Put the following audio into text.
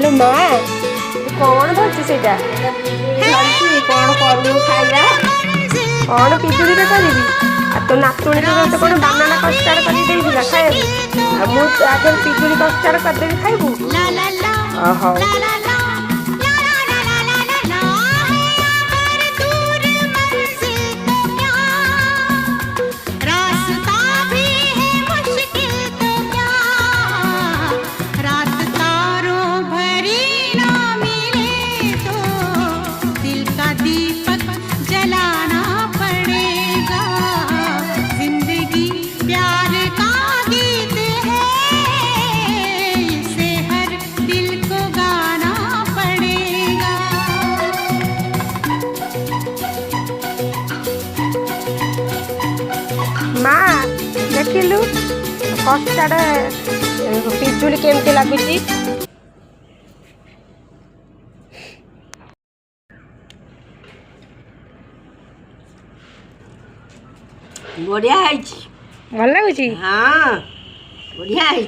इलो माँ कौन धरती से कौन करू खाଇବା कौन पिजुड़ी रे करिबी आ तो नातुणी तो कौन बानाना कस्टार्ड कर देइला खाइबू आ मु आगे पिजुड़ी कस्टार्ड कर देबी खाइबू ओहो माँ देखिलु कस्टार्ड पिजुड़ी केमती लगुच बढ़िया है भल लगुच हाँ बढ़िया है